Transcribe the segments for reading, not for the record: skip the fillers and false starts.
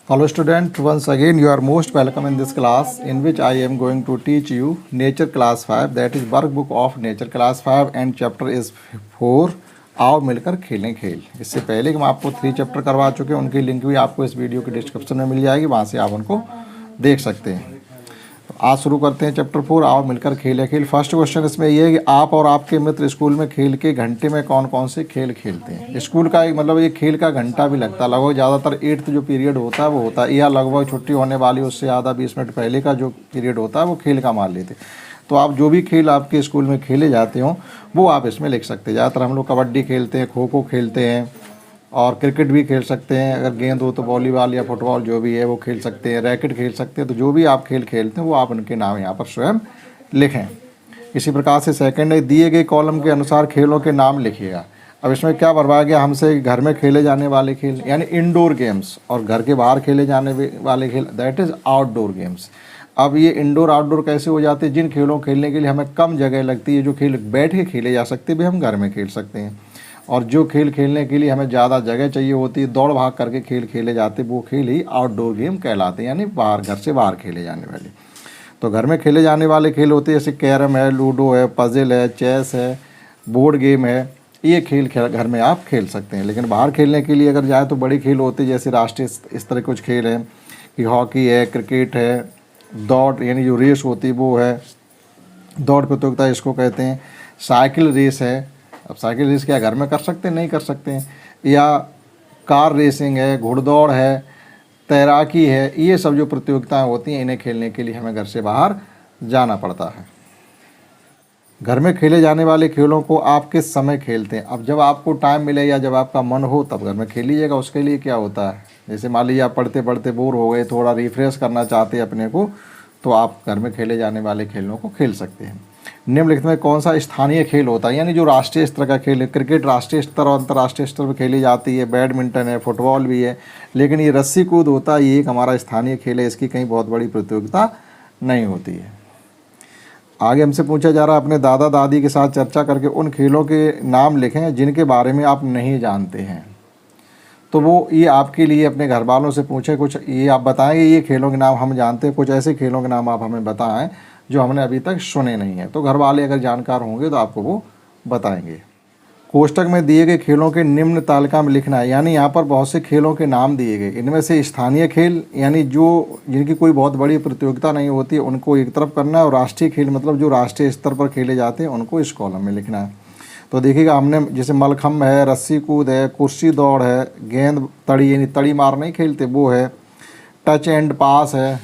Hello student, once again you are most welcome in this class in which I am going to teach you nature class 5, that is workbook of nature class 5 and chapter is 4 आओ मिलकर खेलें खेल। इससे पहले कि हम आपको 3 chapter करवा चुके हैं, उनकी लिंक भी आपको इस वीडियो के डिस्क्रिप्शन में मिल जाएगी, वहाँ से आप उनको देख सकते हैं। तो आज शुरू करते हैं चैप्टर 4 आओ मिलकर खेलें खेल। फर्स्ट क्वेश्चन इसमें ये है कि आप और आपके मित्र स्कूल में खेल के घंटे में कौन कौन से खेल खेलते हैं। स्कूल का एक मतलब ये खेल का घंटा भी लगता है, लगभग ज़्यादातर 8th जो पीरियड होता है वो होता है, या लगभग छुट्टी होने वाली उससे आधा 20 मिनट पहले का जो पीरियड होता है वो खेल का मान लेते। तो आप जो भी खेल आपके स्कूल में खेले जाते हों वो आप इसमें लिख सकते हैं। ज़्यादातर हम लोग कबड्डी खेलते हैं, खो खो खेलते हैं और क्रिकेट भी खेल सकते हैं। अगर गेंद हो तो वॉलीबॉल या फुटबॉल जो भी है वो खेल सकते हैं, रैकेट खेल सकते हैं। तो जो भी आप खेल खेलते हैं वो आप उनके नाम यहाँ पर स्वयं लिखें। इसी प्रकार से सेकंड है, दिए गए कॉलम के अनुसार खेलों के नाम लिखिएगा। अब इसमें क्या बरवाया गया हमसे, घर में खेले जाने वाले खेल यानी इंडोर गेम्स और घर के बाहर खेले जाने वाले खेल दैट इज़ आउटडोर गेम्स। अब ये इंडोर आउटडोर कैसे हो जाते हैं, जिन खेलों खेलने के लिए हमें कम जगह लगती है, जो खेल बैठ के खेले जा सकते हैं भी हम घर में खेल सकते हैं, और जो खेल खेलने के लिए हमें ज़्यादा जगह चाहिए होती है, दौड़ भाग करके खेल खेले जाते, वो खेल ही आउटडोर गेम कहलाते हैं, यानी बाहर घर से बाहर खेले जाने वाले। तो घर में खेले जाने वाले खेल होते हैं जैसे कैरम है, लूडो है, पजल है, चेस है, बोर्ड गेम है। ये खेल घर में आप खेल सकते हैं। लेकिन बाहर खेलने के लिए अगर जाए तो बड़े खेल होते हैं जैसे राष्ट्रीय इस तरह कुछ खेल हैं कि हॉकी है, क्रिकेट है, दौड़ यानी जो रेस होती है वो है, दौड़ प्रतियोगिता इसको कहते हैं, साइकिल रेस है। अब साइकिल रेस क्या घर में कर सकते हैं, नहीं कर सकते हैं, या कार रेसिंग है, घुड़दौड़ है, तैराकी है। ये सब जो प्रतियोगिताएं होती हैं इन्हें खेलने के लिए हमें घर से बाहर जाना पड़ता है। घर में खेले जाने वाले खेलों को आप किस समय खेलते हैं। अब जब आपको टाइम मिले या जब आपका मन हो तब घर में खेल लीजिएगा। उसके लिए क्या होता है, जैसे मान लीजिए आप पढ़ते पढ़ते बोर हो गए, थोड़ा रिफ्रेश करना चाहते हैं अपने को, तो आप घर में खेले जाने वाले खेलों को खेल सकते हैं। निम्नलिखित में कौन सा स्थानीय खेल होता है, यानी जो राष्ट्रीय स्तर का खेल है। क्रिकेट राष्ट्रीय स्तर और अंतर्राष्ट्रीय स्तर पर खेली जाती है, बैडमिंटन है, फुटबॉल भी है, लेकिन ये रस्सी कूद होता है, ये एक हमारा स्थानीय खेल है, इसकी कहीं बहुत बड़ी प्रतियोगिता नहीं होती है। आगे हमसे पूछा जा रहा है, अपने दादा दादी के साथ चर्चा करके उन खेलों के नाम लिखें जिनके बारे में आप नहीं जानते हैं। तो वो ये आपके लिए अपने घर वालों से पूछे, कुछ ये आप बताएंगे ये खेलों के नाम हम जानते हैं, कुछ ऐसे खेलों के नाम आप हमें बताएं जो हमने अभी तक सुने नहीं हैं। तो घर वाले अगर जानकार होंगे तो आपको वो बताएंगे। कोष्टक में दिए गए खेलों के निम्न तालिका में लिखना है, यानी यहाँ पर बहुत से खेलों के नाम दिए गए, इनमें से स्थानीय खेल यानी जो जिनकी कोई बहुत बड़ी प्रतियोगिता नहीं होती उनको एक तरफ करना है, और राष्ट्रीय खेल मतलब जो राष्ट्रीय स्तर पर खेले जाते हैं उनको इस कॉलम में लिखना है। तो देखिएगा हमने जैसे मलखम्ब है, रस्सी कूद है, कुर्सी दौड़ है, गेंद तड़ी यानी तड़ी मार नहीं खेलते वो है, टच एंड पास है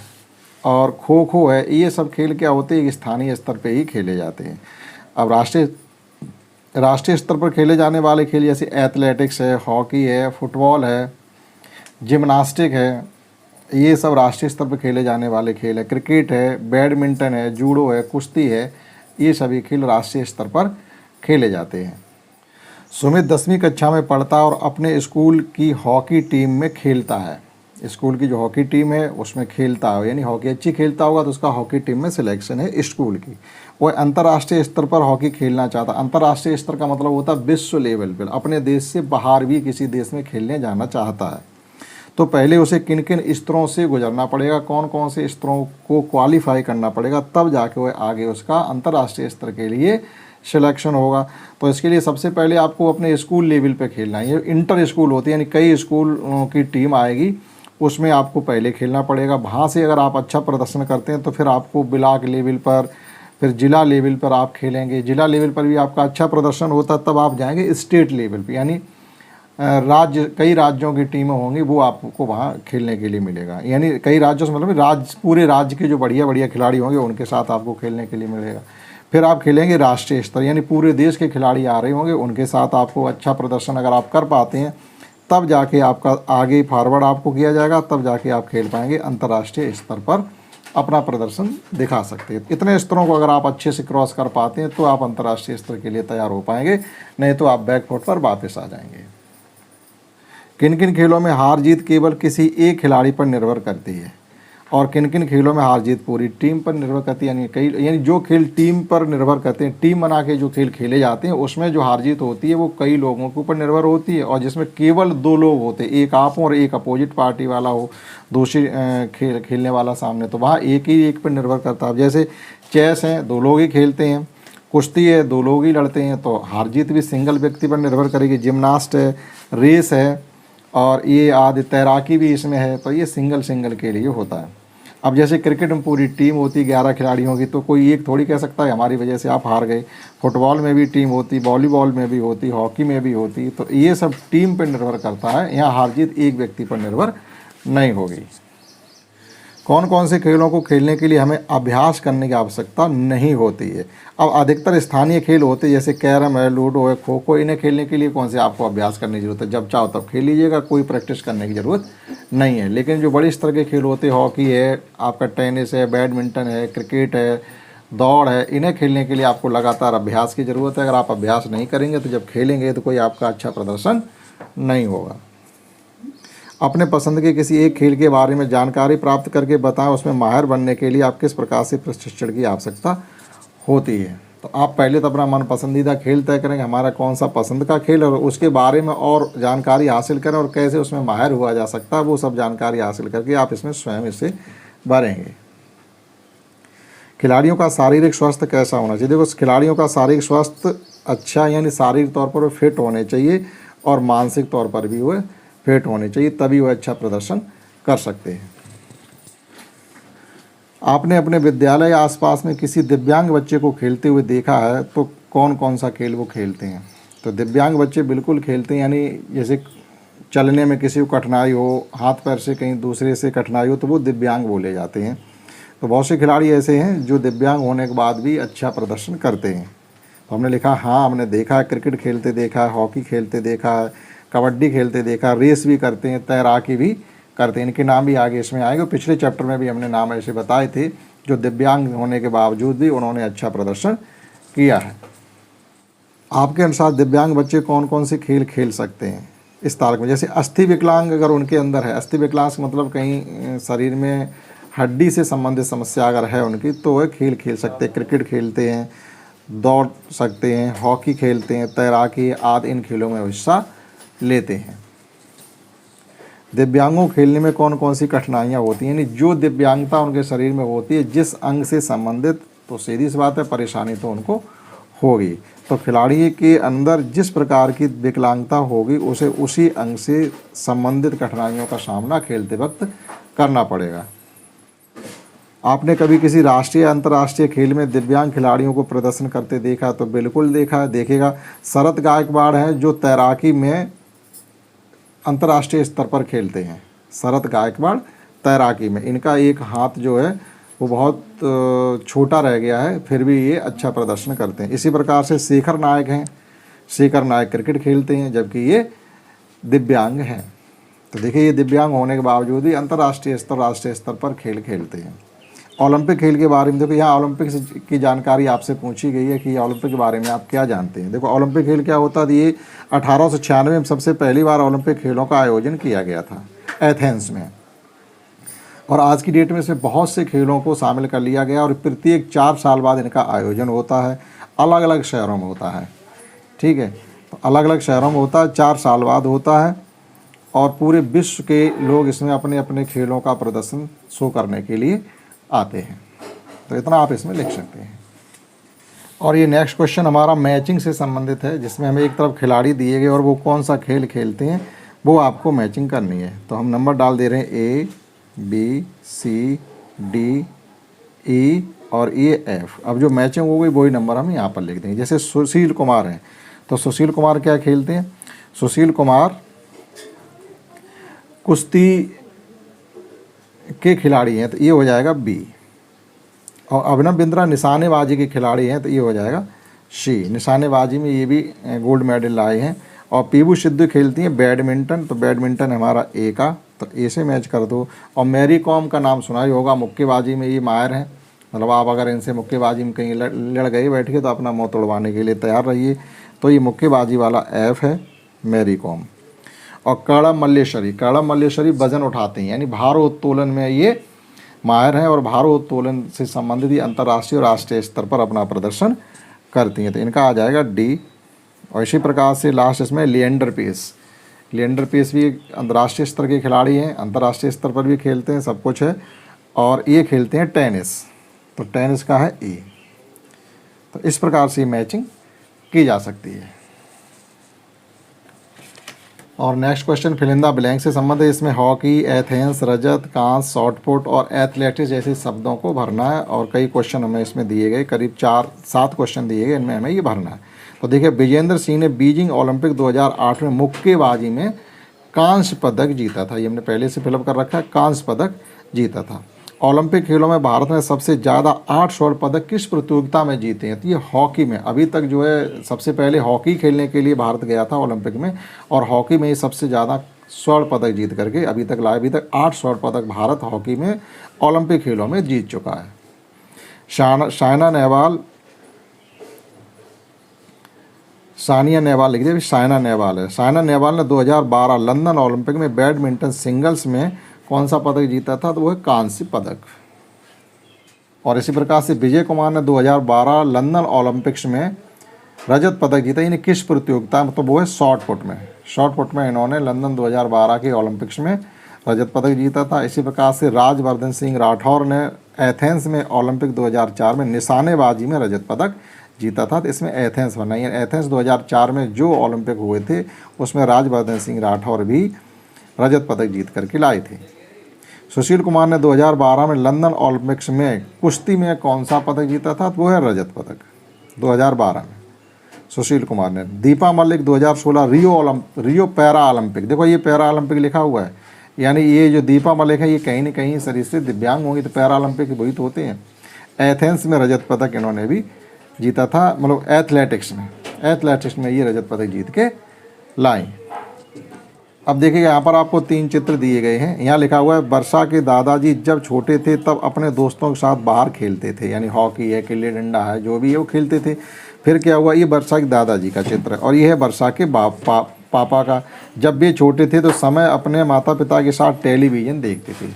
और खो खो है। ये सब खेल क्या होते हैं, स्थानीय स्तर पे ही खेले जाते हैं। अब राष्ट्रीय स्तर पर खेले जाने वाले खेल जैसे एथलेटिक्स है, हॉकी है, फुटबॉल है, जिम्नास्टिक है, ये सब राष्ट्रीय स्तर पर खेले जाने वाले खेल है। क्रिकेट है, बैडमिंटन है, जूडो है, कुश्ती है, ये सभी खेल राष्ट्रीय स्तर पर खेले जाते हैं। सुमित 10वीं कक्षा में पढ़ता है और अपने स्कूल की हॉकी टीम में खेलता है। स्कूल की जो हॉकी टीम है उसमें खेलता है, यानी हॉकी अच्छी खेलता होगा तो उसका हॉकी टीम में सिलेक्शन है स्कूल की। वो अंतर्राष्ट्रीय स्तर पर हॉकी खेलना चाहता है। अंतर्राष्ट्रीय स्तर का मतलब होता है विश्व लेवल पर, अपने देश से बाहर भी किसी देश में खेलने जाना चाहता है। तो पहले उसे किन किन स्तरों से गुजरना पड़ेगा, कौन कौन से स्तरों को क्वालिफाई करना पड़ेगा, तब जाके वह आगे उसका अंतर्राष्ट्रीय स्तर के लिए सिलेक्शन होगा। तो इसके लिए सबसे पहले आपको अपने स्कूल लेवल पे खेलना है। ये इंटर स्कूल होती है, यानी कई स्कूल की टीम आएगी, उसमें आपको पहले खेलना पड़ेगा। वहाँ से अगर आप अच्छा प्रदर्शन करते हैं तो फिर आपको ब्लॉक लेवल पर, फिर जिला लेवल पर आप खेलेंगे। जिला लेवल पर भी आपका अच्छा प्रदर्शन होता है तब आप जाएंगे स्टेट लेवल पर, यानी कई राज्यों की टीमें होंगी वो आपको वहाँ खेलने के लिए मिलेगा। यानी कई राज्यों से मतलब पूरे राज्य के जो बढ़िया बढ़िया खिलाड़ी होंगे उनके साथ आपको खेलने के लिए मिलेगा। फिर आप खेलेंगे राष्ट्रीय स्तर, यानी पूरे देश के खिलाड़ी आ रहे होंगे, उनके साथ आपको अच्छा प्रदर्शन अगर आप कर पाते हैं तब जाके आपका आगे फॉरवर्ड आपको किया जाएगा, तब जाके आप खेल पाएंगे अंतर्राष्ट्रीय स्तर पर अपना प्रदर्शन दिखा सकते हैं। इतने स्तरों को अगर आप अच्छे से क्रॉस कर पाते हैं तो आप अंतर्राष्ट्रीय स्तर के लिए तैयार हो पाएंगे, नहीं तो आप बैकफुट पर वापस आ जाएंगे। किन किन खेलों में हार जीत केवल किसी एक खिलाड़ी पर निर्भर करती है। और किन किन खेलों में हार जीत पूरी टीम पर निर्भर करती है, यानी जो खेल टीम पर निर्भर करते हैं, टीम बना के जो खेल खेले जाते हैं उसमें जो हार जीत होती है वो कई लोगों के ऊपर निर्भर होती है। और जिसमें केवल 2 लोग होते हैं, एक आप हो और एक अपोजिट पार्टी वाला हो, दूसरी खेलने वाला सामने, तो वहाँ एक ही एक पर निर्भर करता है। जैसे चेस है, 2 लोग ही खेलते हैं, कुश्ती है 2 लोग ही लड़ते हैं, तो हार जीत भी सिंगल व्यक्ति पर निर्भर करेगी। जिम्नास्ट है, रेस है, और ये आदि तैराकी भी इसमें है, तो ये सिंगल के लिए होता है। अब जैसे क्रिकेट में पूरी टीम होती 11 खिलाड़ियों की, तो कोई एक थोड़ी कह सकता है हमारी वजह से आप हार गए। फुटबॉल में भी टीम होती, वॉलीबॉल में भी होती, हॉकी में भी होती, तो ये सब टीम पर निर्भर करता है। यहाँ हार जीत एक व्यक्ति पर निर्भर नहीं होगी। कौन कौन से खेलों को खेलने के लिए हमें अभ्यास करने की आवश्यकता नहीं होती है। अब अधिकतर स्थानीय खेल होते हैं, जैसे कैरम है, लूडो है, खो खो, इन्हें खेलने के लिए कौन से आपको अभ्यास करने की ज़रूरत है, जब चाहो तब खेल लीजिएगा, कोई प्रैक्टिस करने की ज़रूरत नहीं है। लेकिन जो बड़े स्तर के खेल होते हैं, हॉकी है, आपका टेनिस है, बैडमिंटन है, क्रिकेट है, दौड़ है, इन्हें खेलने के लिए आपको लगातार अभ्यास की ज़रूरत है। अगर आप अभ्यास नहीं करेंगे तो जब खेलेंगे तो कोई आपका अच्छा प्रदर्शन नहीं होगा। अपने पसंद के किसी एक खेल के बारे में जानकारी प्राप्त करके बताएं, उसमें माहिर बनने के लिए आप किस प्रकार से प्रशिक्षण की आवश्यकता होती है। तो आप पहले तो अपना मन पसंदीदा खेल तय करेंगे, हमारा कौन सा पसंद का खेल, और उसके बारे में और जानकारी हासिल करें और कैसे उसमें माहिर हुआ जा सकता है, वो सब जानकारी हासिल करके आप इसमें स्वयं इसे भरेंगे। खिलाड़ियों का शारीरिक स्वास्थ्य कैसा होना चाहिए। देखो, खिलाड़ियों का शारीरिक स्वास्थ्य अच्छा, यानी शारीरिक तौर पर वो फिट होने चाहिए और मानसिक तौर पर भी वो फिट होने चाहिए, तभी वह अच्छा प्रदर्शन कर सकते हैं। आपने अपने विद्यालय या आसपास में किसी दिव्यांग बच्चे को खेलते हुए देखा है तो कौन कौन सा खेल वो खेलते हैं। तो दिव्यांग बच्चे बिल्कुल खेलते हैं, यानी जैसे चलने में किसी को कठिनाई हो, हाथ पैर से कहीं दूसरे से कठिनाई हो, तो वो दिव्यांग बोले जाते हैं। तो बहुत से खिलाड़ी ऐसे हैं जो दिव्यांग होने के बाद भी अच्छा प्रदर्शन करते हैं। तो हमने लिखा हाँ, हमने देखा है, क्रिकेट खेलते देखा है, हॉकी खेलते देखा है, कबड्डी खेलते देखा, रेस भी करते हैं, तैराकी भी करते हैं। इनके नाम भी आगे इसमें आएंगे। पिछले चैप्टर में भी हमने नाम ऐसे बताए थे जो दिव्यांग होने के बावजूद भी उन्होंने अच्छा प्रदर्शन किया है। आपके अनुसार दिव्यांग बच्चे कौन कौन से खेल खेल सकते हैं इस तारक में। जैसे अस्थि विकलांग अगर उनके अंदर है, अस्थि विकलांग मतलब कहीं शरीर में हड्डी से संबंधित समस्या अगर है उनकी, तो वह खेल खेल सकते हैं। क्रिकेट खेलते हैं, दौड़ सकते हैं, हॉकी खेलते हैं, तैराकी आदि इन खेलों में हिस्सा लेते हैं। दिव्यांगों खेलने में कौन कौन सी कठिनाइयाँ होती हैं, यानी जो दिव्यांगता उनके शरीर में होती है जिस अंग से संबंधित, तो सीधी सी बात है परेशानी तो उनको होगी। तो खिलाड़ी के अंदर जिस प्रकार की विकलांगता होगी उसे उसी अंग से संबंधित कठिनाइयों का सामना खेलते वक्त करना पड़ेगा। आपने कभी किसी राष्ट्रीय अंतर्राष्ट्रीय खेल में दिव्यांग खिलाड़ियों को प्रदर्शन करते देखा। तो बिल्कुल देखा है, देखेगा। शरद गायकवाड़ हैं जो तैराकी में अंतर्राष्ट्रीय स्तर पर खेलते हैं। शरद गायकवाड़ तैराकी में, इनका एक हाथ जो है वो बहुत छोटा रह गया है, फिर भी ये अच्छा प्रदर्शन करते हैं। इसी प्रकार से शेखर नायक हैं, शेखर नायक क्रिकेट खेलते हैं जबकि ये दिव्यांग हैं। तो देखिए, ये दिव्यांग होने के बावजूद भी अंतर्राष्ट्रीय स्तर, राष्ट्रीय स्तर पर खेल खेलते हैं। ओलंपिक खेल के बारे में देखो, यहाँ ओलंपिक की जानकारी आपसे पूछी गई है कि ओलंपिक के बारे में आप क्या जानते हैं। देखो, ओलंपिक खेल क्या होता है। ये 1896 में सबसे पहली बार ओलंपिक खेलों का आयोजन किया गया था एथेंस में, और आज की डेट में इसमें बहुत से खेलों को शामिल कर लिया गया और प्रत्येक 4 साल बाद इनका आयोजन होता है, अलग अलग शहरों में होता है। ठीक है, तो अलग अलग शहरों में होता है, 4 साल बाद होता है, और पूरे विश्व के लोग इसमें अपने अपने खेलों का प्रदर्शन शो करने के लिए आते हैं। तो इतना आप इसमें लिख सकते हैं। और ये नेक्स्ट क्वेश्चन हमारा मैचिंग से संबंधित है, जिसमें हमें एक तरफ खिलाड़ी दिए गए और वो कौन सा खेल खेलते हैं वो आपको मैचिंग करनी है। तो हम नंबर डाल दे रहे हैं A, B, C, D, E और ये F। अब जो मैचिंग हो गई वही नंबर हम यहाँ पर लिख देंगे। जैसे सुशील कुमार हैं, तो सुशील कुमार क्या खेलते हैं। सुशील कुमार कुश्ती के खिलाड़ी हैं, तो ये हो जाएगा B। और अभिनव बिंद्रा निशानेबाजी के खिलाड़ी हैं, तो ये हो जाएगा C। निशानेबाजी में ये भी गोल्ड मेडल लाए हैं। और पीबू सिद्धू खेलती हैं बैडमिंटन, तो बैडमिंटन हमारा A का, तो A से मैच कर दो। और मैरी कॉम का नाम सुना ही होगा, मुक्केबाजी में ये माहिर हैं। मतलब आप अगर इनसे मुक्केबाजी में कहीं लड़ गए बैठ के तो अपना मुँह तोड़वाने के लिए तैयार रहिए। तो ये मुक्केबाजी वाला F है, मैरी कॉम। और कड़म मल्लेश्वरी, कड़म मल्लेश्वरी वजन उठाते हैं, यानी भारोत्तोलन में ये माहिर हैं और भारोत्तोलन से संबंधित अंतर्राष्ट्रीय और राष्ट्रीय स्तर पर अपना प्रदर्शन करती हैं। तो इनका आ जाएगा डी। और इसी प्रकार से लास्ट इसमें लिएंडर पेस। लिएंडर पेस भी अंतर्राष्ट्रीय स्तर के खिलाड़ी हैं, अंतर्राष्ट्रीय स्तर पर भी खेलते हैं, सब कुछ है। और ये खेलते हैं टेनिस, तो टेनिस का है ए। तो इस प्रकार से मैचिंग की जा सकती है। और next question fill in the blank से संबंधित, इसमें हॉकी, एथेंस, रजत, कांस्य, शॉटपुट और एथलेटिक्स जैसे शब्दों को भरना है। और कई क्वेश्चन हमें इसमें दिए गए, करीब 4-7 क्वेश्चन दिए गए, इनमें हमें ये भरना है। तो देखिए, विजेंद्र सिंह ने बीजिंग ओलंपिक 2008 में मुक्केबाजी में कांस्य पदक जीता था। ये हमने पहले से फिलअप कर रखा है, कांस्य पदक जीता था। ओलंपिक खेलों में भारत ने सबसे ज़्यादा 8 स्वर्ण पदक किस प्रतियोगिता में जीते हैं? तो ये हॉकी में। अभी तक जो है सबसे पहले हॉकी खेलने के लिए भारत गया था ओलंपिक में, और हॉकी में ही सबसे ज़्यादा स्वर्ण पदक जीत करके अभी तक 8 स्वर्ण पदक भारत हॉकी में ओलंपिक खेलों में जीत चुका है। सानिया नेहवाल लिख दिया, साइना नेहवाल है। साइना नेहवाल ने 2012 लंदन ओलंपिक में बैडमिंटन सिंगल्स में कौन सा पदक जीता था? तो वो है कांस्य पदक। और इसी प्रकार से विजय कुमार ने 2012 लंदन ओलंपिक्स में रजत पदक जीता। इन्हें किस प्रतियोगिता में? तो वो है शॉटपुट में। शॉटपुट में इन्होंने लंदन 2012 के ओलंपिक्स में रजत पदक जीता था। इसी प्रकार से राजवर्धन सिंह राठौर ने एथेंस में ओलंपिक 2004 में निशानेबाजी में रजत पदक जीता था। तो इसमें एथेंस बनना है। एथेंस 2004 में जो ओलंपिक हुए थे उसमें राजवर्धन सिंह राठौर भी रजत पदक जीत करके लाए थे। सुशील कुमार ने 2012 में लंदन ओलंपिक्स में कुश्ती में कौन सा पदक जीता था? तो वो है रजत पदक 2012 में सुशील कुमार ने। दीपा मलिक 2016 रियो पैरा ओलंपिक, देखो ये पैरा ओलंपिक लिखा हुआ है, यानी ये जो दीपा मलिक है ये कहीं ना कहीं शरीर से दिव्यांग होंगी, तो पैरा ओलंपिक वही तो होते हैं। एथेंस में रजत पदक इन्होंने भी जीता था, मतलब एथलेटिक्स में ये रजत पदक जीत के लाई। अब देखिए यहाँ पर आपको 3 चित्र दिए गए हैं। यहाँ लिखा हुआ है वर्षा के दादाजी जब छोटे थे तब अपने दोस्तों के साथ बाहर खेलते थे, यानी हॉकी है, गिल्ली डंडा है, जो भी है वो खेलते थे। फिर क्या हुआ? ये वर्षा के दादाजी का चित्र है, और ये है वर्षा के पापा का। जब भी छोटे थे तो समय अपने माता पिता के साथ टेलीविज़न देखते थे।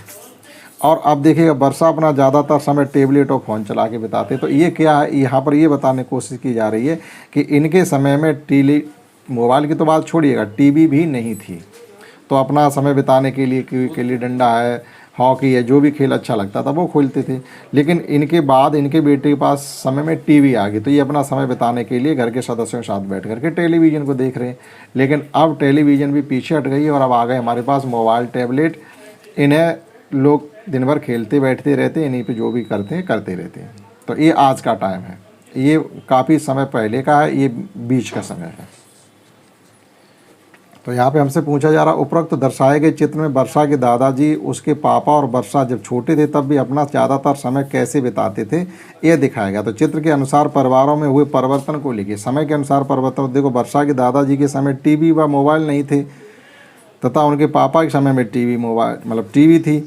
और अब देखिएगा वर्षा अपना ज़्यादातर समय टेबलेट और फ़ोन चला के बिताते। तो ये क्या है, यहाँ पर ये बताने की कोशिश की जा रही है कि इनके समय में मोबाइल की तो बात छोड़िएगा, टीवी भी नहीं थी। तो अपना समय बिताने के लिए गिल्ली डंडा है, हॉकी है, जो भी खेल अच्छा लगता था वो खेलते थे। लेकिन इनके बाद इनके बेटे के पास समय में टीवी आ गई, तो ये अपना समय बिताने के लिए घर के सदस्यों के साथ बैठ करके टेलीविज़न को देख रहे हैं। लेकिन अब टेलीविज़न भी पीछे हट गई है और अब आ गए हमारे पास मोबाइल, टैबलेट। इन्हें लोग दिन भर खेलते बैठते रहते हैं, इन्हीं पे जो भी करते रहते हैं। तो ये आज का टाइम है, ये काफ़ी समय पहले का है, ये बीच का समय है। तो यहाँ पे हमसे पूछा जा रहा, उपरोक्त दर्शाए गए चित्र में वर्षा के दादाजी, उसके पापा और वर्षा जब छोटे थे तब भी अपना ज़्यादातर समय कैसे बिताते थे, ये दिखाएगा। तो चित्र के अनुसार परिवारों में हुए परिवर्तन को लिखिए। समय के अनुसार परिवर्तन, देखो वर्षा के दादाजी के समय टीवी व मोबाइल नहीं थे, तथा उनके पापा के समय में टीवी थी।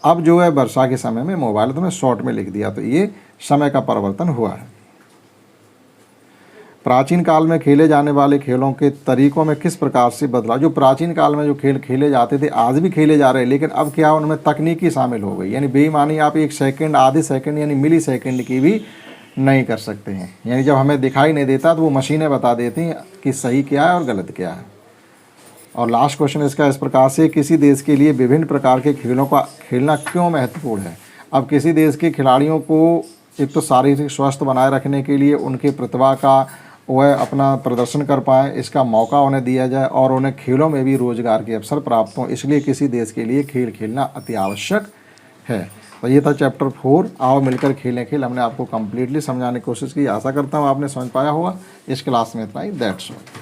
अब जो है वर्षा के समय में मोबाइल, तो मैं शॉर्ट में लिख दिया। तो ये समय का परिवर्तन हुआ है। प्राचीन काल में खेले जाने वाले खेलों के तरीकों में किस प्रकार से बदलाव? जो प्राचीन काल में जो खेल खेले जाते थे आज भी खेले जा रहे हैं, लेकिन अब क्या उनमें तकनीकी शामिल हो गई, यानी बेईमानी आप 1 सेकंड, आधे सेकंड यानी मिली सेकंड की भी नहीं कर सकते हैं। यानी जब हमें दिखाई नहीं देता तो वो मशीनें बता देती हैं कि सही क्या है और गलत क्या है। और लास्ट क्वेश्चन इसका इस प्रकार से, किसी देश के लिए विभिन्न प्रकार के खेलों का खेलना क्यों महत्वपूर्ण है? अब किसी देश के खिलाड़ियों को एक तो शारीरिक स्वास्थ्य बनाए रखने के लिए उनके प्रतिभा का वह अपना प्रदर्शन कर पाएँ, इसका मौका उन्हें दिया जाए, और उन्हें खेलों में भी रोजगार के अवसर प्राप्त हों, इसलिए किसी देश के लिए खेल खेलना अति आवश्यक है। तो ये था चैप्टर 4, आओ मिलकर खेलें खेल। हमने आपको कम्प्लीटली समझाने की कोशिश की, आशा करता हूँ आपने समझ पाया होगा। इस क्लास में इतना ही, दैट्स ऑल।